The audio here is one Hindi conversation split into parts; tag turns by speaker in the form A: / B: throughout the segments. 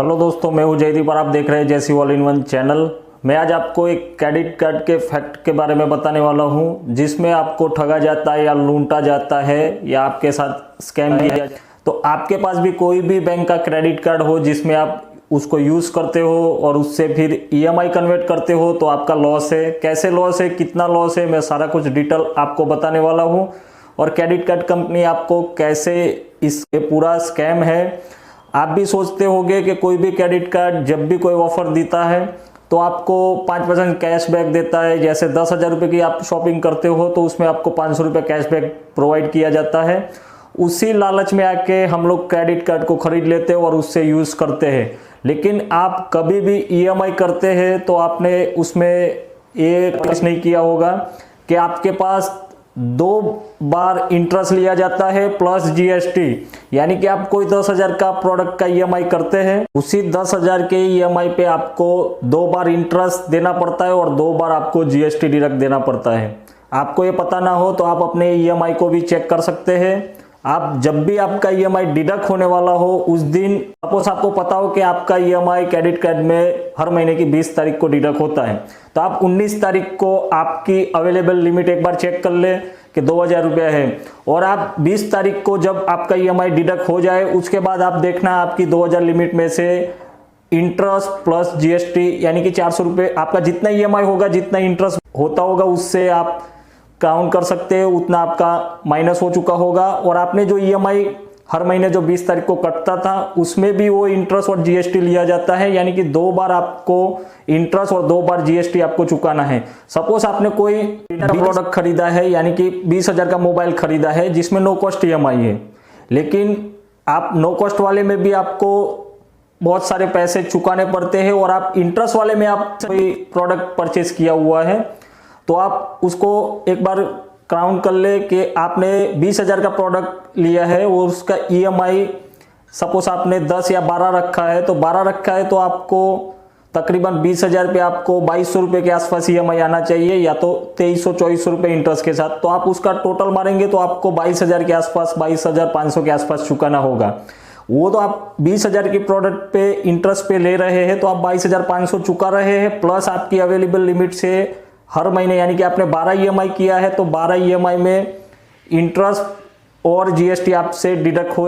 A: हेलो दोस्तों, मैं हूं जयदीप और आप देख रहे हैं जैसी ऑल इन वन चैनल। मैं आज आपको एक क्रेडिट कार्ड के फैक्ट के बारे में बताने वाला हूं, जिसमें आपको ठगा जाता है या लूटा जाता है या आपके साथ स्कैम किया जाता है। तो आपके पास भी कोई भी बैंक का क्रेडिट कार्ड हो जिसमें आप उसको यूज़ करते हो और उससे फिर ईएमआई कन्वर्ट करते हो तो आपका लॉस है। कैसे लॉस है, कितना लॉस है, मैं सारा कुछ डिटेल आपको बताने वाला हूँ। और क्रेडिट कार्ड कंपनी आपको कैसे, इस पूरा स्कैम है। आप भी सोचते होंगे कि कोई भी क्रेडिट कार्ड जब भी कोई ऑफर देता है तो आपको 5% कैशबैक देता है। जैसे 10,000 रुपये की आप शॉपिंग करते हो तो उसमें आपको 500 रुपये कैशबैक प्रोवाइड किया जाता है। उसी लालच में आके हम लोग क्रेडिट कार्ड को खरीद लेते हैं और उससे यूज़ करते हैं। लेकिन आप कभी भी ईएमआई करते हैं तो आपने उसमें ये कुछ नहीं किया होगा कि आपके पास 2 बार इंटरेस्ट लिया जाता है प्लस जीएसटी। यानी कि आप कोई 10,000 का प्रोडक्ट का ईएमआई करते हैं, उसी 10,000 के ईएमआई पे आपको 2 बार इंटरेस्ट देना पड़ता है और 2 बार आपको जीएसटी डायरेक्ट देना पड़ता है। आपको ये पता ना हो तो आप अपने ईएमआई को भी चेक कर सकते हैं। आप जब भी आपका ईएमआई डिडक्ट होने वाला हो उस दिन, सपोज आपको पता हो कि आपका ईएमआई क्रेडिट कार्ड में हर महीने की 20 तारीख को डिडक्ट होता है, तो आप 19 तारीख को आपकी अवेलेबल लिमिट एक बार चेक कर ले कि 2,000 रुपया है। और आप 20 तारीख को जब आपका ईएमआई डिडक्ट हो जाए उसके बाद आप देखना आपकी 2,000 लिमिट में से इंटरेस्ट प्लस जीएसटी यानी कि 400 रुपये आपका जितना ईएमआई होगा, जितना इंटरेस्ट होता होगा उससे आप काउंट कर सकते हैं, उतना आपका माइनस हो चुका होगा। और आपने जो ईएमआई हर महीने जो 20 तारीख को कटता था उसमें भी वो इंटरेस्ट और जीएसटी लिया जाता है। यानी कि 2 बार आपको इंटरेस्ट और 2 बार जीएसटी आपको चुकाना है। सपोज आपने कोई प्रोडक्ट खरीदा है, यानी कि 20,000 का मोबाइल खरीदा है जिसमें नो कॉस्ट ईएमआई है, लेकिन आप नो कॉस्ट वाले में भी आपको बहुत सारे पैसे चुकाने पड़ते हैं और आप इंटरेस्ट वाले में आप कोई प्रोडक्ट परचेज किया हुआ है तो आप उसको एक बार काउंट कर ले कि आपने 20,000 का प्रोडक्ट लिया है और उसका ईएमआई सपोज आपने 10 या 12 रखा है, तो 12 रखा है तो आपको तकरीबन 20,000 पे आपको 2,200 रुपये के आसपास ईएमआई आना चाहिए, या तो 2,300-2,400 रुपये इंटरेस्ट के साथ। तो आप उसका टोटल मारेंगे तो आपको 22,000 के आसपास, 22,500 के आसपास चुकाना होगा। वो तो आप 20,000 की प्रोडक्ट पे इंटरेस्ट पे ले रहे हैं तो आप 22,500 चुका रहे हैं, प्लस आपकी अवेलेबल लिमिट से हर महीने, यानी कि आपने 12 ईएमआई किया है तो 12 ईएमआई में इंटरेस्ट और जीएसटी आपसे डिडक्ट हो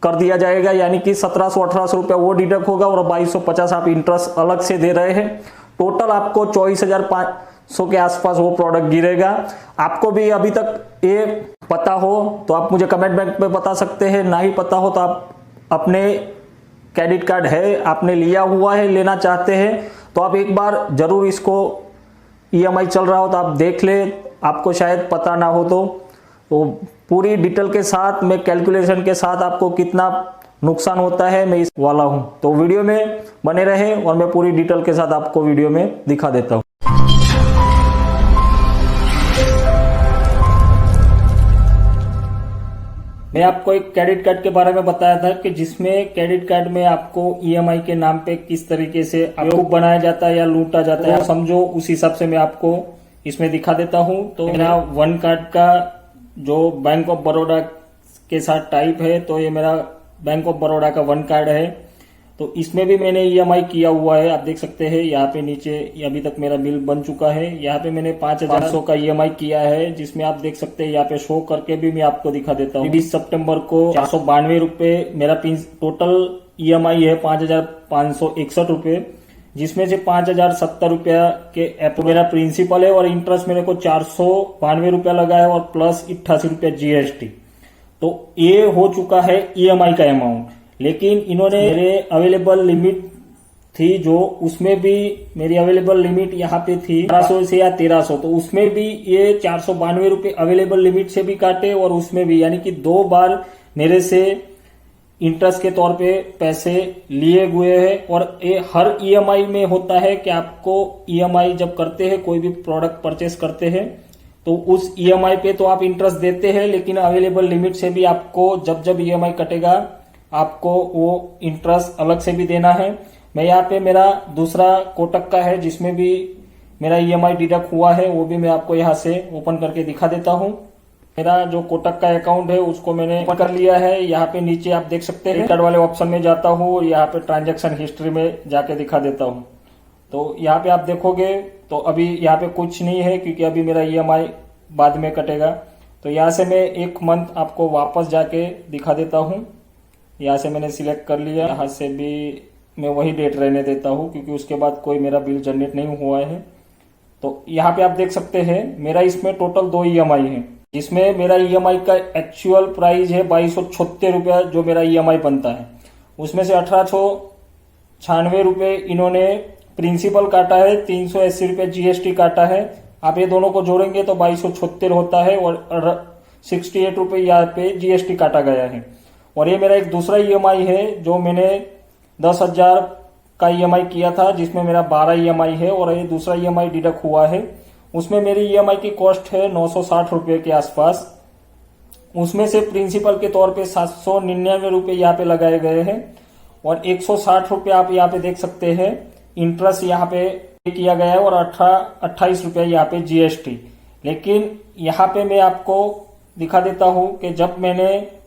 A: कर दिया जाएगा। यानी कि 1,700-1,800 रुपया वो डिडक्ट होगा और 2,250 आप इंटरेस्ट अलग से दे रहे हैं। टोटल आपको 24,500 के आसपास वो प्रोडक्ट गिरेगा। आपको भी अभी तक ये पता हो तो आप मुझे कमेंट में बता सकते हैं, ना ही पता हो तो आप अपने क्रेडिट कार्ड है, आपने लिया हुआ है, लेना चाहते हैं तो आप एक बार जरूर इसको ईएमआई चल रहा हो तो आप देख ले, आपको शायद पता ना हो तो पूरी डिटेल के साथ मैं कैलकुलेशन के साथ आपको कितना नुकसान होता है मैं इस वाला हूं। तो वीडियो में बने रहे और मैं पूरी डिटेल के साथ आपको वीडियो में दिखा देता हूं। मैं आपको एक क्रेडिट कार्ड के बारे में बताया था कि जिसमें क्रेडिट कार्ड में आपको ईएमआई के नाम पे किस तरीके से बेवकूफ बनाया जाता है या लूटा जाता है, समझो उस हिसाब से मैं आपको इसमें दिखा देता हूं। तो मेरा वन कार्ड का जो बैंक ऑफ बड़ौदा के साथ टाइप है, तो ये मेरा बैंक ऑफ बड़ौदा का वन कार्ड है। तो इसमें भी मैंने ईएमआई किया हुआ है, आप देख सकते हैं यहाँ पे नीचे अभी तक मेरा बिल बन चुका है। यहाँ पे मैंने 5,500 का ईएमआई किया है, जिसमें आप देख सकते हैं यहाँ पे शो करके भी मैं आपको दिखा देता हूँ। 20 सितंबर को 492 रुपये मेरा टोटल ईएमआई है, 5,561 रुपये, जिसमें से 5,070 रुपया के मेरा प्रिंसिपल है और इंटरेस्ट मेरे को 492 रुपया लगा है और प्लस 88 रुपया जीएसटी। तो ये हो चुका है ईएमआई का अमाउंट। लेकिन इन्होंने मेरे अवेलेबल लिमिट थी जो, उसमें भी मेरी अवेलेबल लिमिट यहाँ पे थी 1200 से या 1300, तो उसमें भी ये 492 रुपये अवेलेबल लिमिट से भी काटे और उसमें भी, यानी कि 2 बार मेरे से इंटरेस्ट के तौर पे पैसे लिए हुए हैं। और ये हर ईएमआई में होता है कि आपको ईएमआई जब करते हैं, कोई भी प्रोडक्ट परचेस करते हैं तो उस ईएमआई पे तो आप इंटरेस्ट देते हैं, लेकिन अवेलेबल लिमिट से भी आपको जब जब ईएमआई कटेगा आपको वो इंटरेस्ट अलग से भी देना है। मैं यहाँ पे मेरा दूसरा कोटक का है जिसमें भी मेरा ईएमआई डिडक्ट हुआ है, वो भी मैं आपको यहाँ से ओपन करके दिखा देता हूँ। मेरा जो कोटक का अकाउंट है उसको मैंने ओपन कर लिया है। यहाँ पे नीचे आप देख सकते हैं कार्ड वाले ऑप्शन में जाता हूँ और यहाँ पे ट्रांजैक्शन हिस्ट्री में जाके दिखा देता हूँ। तो यहाँ पे आप देखोगे तो अभी यहाँ पे कुछ नहीं है क्योंकि अभी मेरा ईएमआई बाद में कटेगा। तो यहाँ से मैं एक मंथ आपको वापस जाके दिखा देता हूँ। यहाँ से मैंने सिलेक्ट कर लिया, यहाँ से भी मैं वही डेट रहने देता हूँ क्योंकि उसके बाद कोई मेरा बिल जनरेट नहीं हुआ है। तो यहाँ पे आप देख सकते हैं मेरा इसमें टोटल 2 ईएमआई है, जिसमें मेरा ईएमआई का एक्चुअल प्राइस है 2276 रुपया जो मेरा ईएमआई बनता है। उसमें से 1896 रुपये इन्होंने प्रिंसिपल काटा है, 380 रुपये जीएसटी काटा है। आप ये दोनों को जोड़ेंगे तो 2276 होता है और 68 रुपये यहाँ पे जीएसटी काटा गया है। और ये मेरा एक दूसरा ईएमआई है जो मैंने 10,000 का ईएमआई किया था, जिसमें मेरा 12 ईएमआई है और ये दूसरा ईएमआई डिडक्ट हुआ है। उसमें मेरी ईएमआई की कॉस्ट है 960 रुपये के आसपास। उसमें से प्रिंसिपल के तौर पे 799 रुपये यहाँ पे लगाए गए हैं और 160 रुपये आप यहाँ पे देख सकते हैं इंटरेस्ट यहाँ पे किया गया है और 28 रुपये यहाँ पे जीएसटी। लेकिन यहाँ पे मैं आपको दिखा देता हूँ कि जब मैंने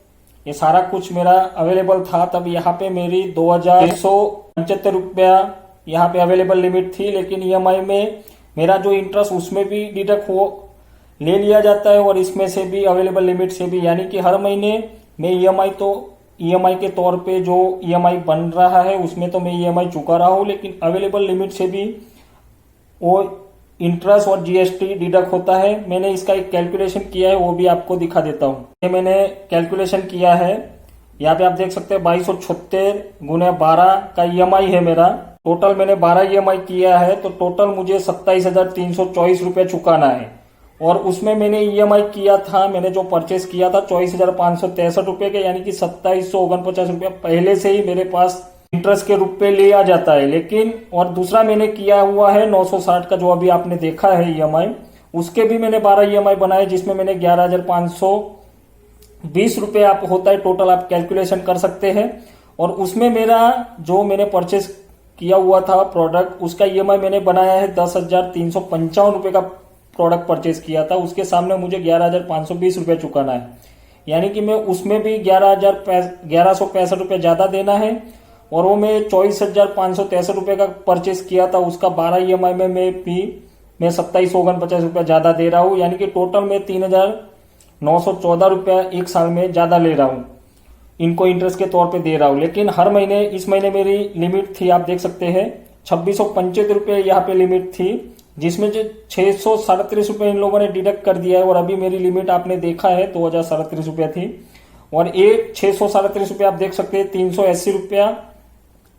A: ये सारा कुछ मेरा अवेलेबल था तब यहाँ पे मेरी 2175 रुपया यहाँ पे अवेलेबल लिमिट थी। लेकिन ईएमआई में मेरा जो इंटरेस्ट उसमें भी डिडक्ट हो ले लिया जाता है और इसमें से भी अवेलेबल लिमिट से भी, यानी कि हर महीने मैं ईएमआई के तौर पे जो ईएमआई बन रहा है उसमें तो मैं ईएमआई चुका रहा हूँ, लेकिन अवेलेबल लिमिट से भी वो इंटरेस्ट और जीएसटी डिडक्ट होता है। मैंने इसका एक कैलकुलेशन किया है, वो भी आपको दिखा देता हूँ। ये मैंने कैलकुलेशन किया है, यहाँ पे आप देख सकते हैं 2276 गुने 12 का ईएमआई है मेरा। टोटल मैंने 12 ईएमआई किया है तो टोटल मुझे 27,324 रुपये चुकाना है। और उसमें मैंने ईएमआई किया था, मैंने जो परचेस किया था 24,563 रुपये के, यानी कि 2749 रुपया पहले से ही मेरे पास इंटरेस्ट के रूप पे ले आ जाता है। लेकिन और दूसरा मैंने किया हुआ है 960 का जो अभी आपने देखा है ईएमआई, उसके भी मैंने 12 ईएमआई बनाए जिसमें मैंने 11,520 रुपये आप होता है टोटल, आप कैलकुलेशन कर सकते हैं। और उसमें मेरा जो मैंने परचेस किया हुआ था प्रोडक्ट उसका ईएमआई मैंने बनाया है 10,355 रुपये का प्रोडक्ट परचेस किया था, उसके सामने मुझे 11,520 रुपये चुकाना है। यानी कि मैं उसमें भी 1165 रुपये ज्यादा देना है और वो मैं 24,563 रुपये का परचेस किया था, उसका 12 ईएमआई में मैं 2749 रुपया ज्यादा दे रहा हूँ। यानी कि टोटल मैं 3,914 रुपया एक साल में ज्यादा ले रहा हूँ, इनको इंटरेस्ट के तौर पे दे रहा हूँ। लेकिन हर महीने, इस महीने मेरी लिमिट थी आप देख सकते हैं 2675 रुपये यहाँ पे लिमिट थी, जिसमें जो 637 रुपये इन लोगों ने डिडक्ट कर दिया है। और अभी मेरी लिमिट आपने देखा है 2037 रुपया थी और एक 637 रुपये आप देख सकते हैं 380 रुपया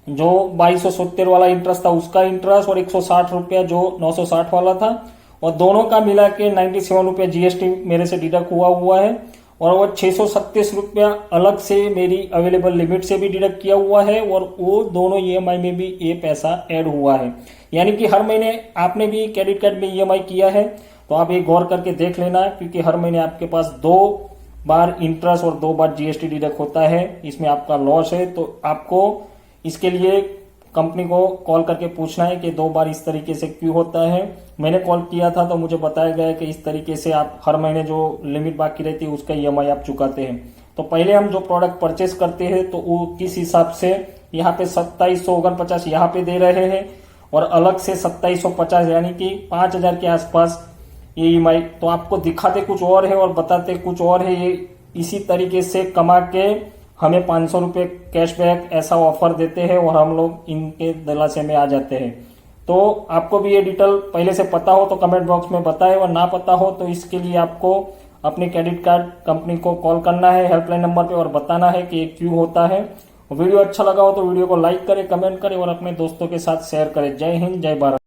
A: जो 2270 वाला इंटरेस्ट था उसका इंटरेस्ट और 160 रुपया जो 960 वाला था, और दोनों का मिला के 97 रुपया जीएसटी मेरे से डिडक्ट हुआ है। और वो 637 रुपया अलग से मेरी अवेलेबल लिमिट से भी डिडक्ट किया हुआ है और वो दोनों ईएमआई में भी ये पैसा ऐड हुआ है। यानी कि हर महीने आपने भी क्रेडिट कार्ड में ईएमआई किया है तो आप ये गौर करके देख लेना, क्योंकि हर महीने आपके पास 2 बार इंटरेस्ट और 2 बार जीएसटी डिडक्ट होता है, इसमें आपका लॉस है। तो आपको इसके लिए कंपनी को कॉल करके पूछना है कि 2 बार इस तरीके से क्यों होता है। मैंने कॉल किया था तो मुझे बताया गया कि इस तरीके से आप हर महीने जो लिमिट बाकी रहती है उसका ईएमआई आप चुकाते हैं। तो पहले हम जो प्रोडक्ट परचेस करते हैं तो वो किस हिसाब से यहाँ पे 2749 यहाँ पे दे रहे हैं और अलग से 2750 यानी कि 5,000 के आसपास ये ईएमआई। तो आपको दिखाते कुछ और है और बताते कुछ और है। ये इसी तरीके से कमा के हमें 500 रुपये कैशबैक ऐसा ऑफर देते हैं और हम लोग इनके दिलासे में आ जाते हैं। तो आपको भी ये डिटेल पहले से पता हो तो कमेंट बॉक्स में बताएं, और ना पता हो तो इसके लिए आपको अपने क्रेडिट कार्ड कंपनी को कॉल करना है हेल्पलाइन नंबर पे और बताना है कि ये क्यों होता है। वीडियो अच्छा लगा हो तो वीडियो को लाइक करें, कमेंट करें और अपने दोस्तों के साथ शेयर करें। जय हिंद, जय भारत।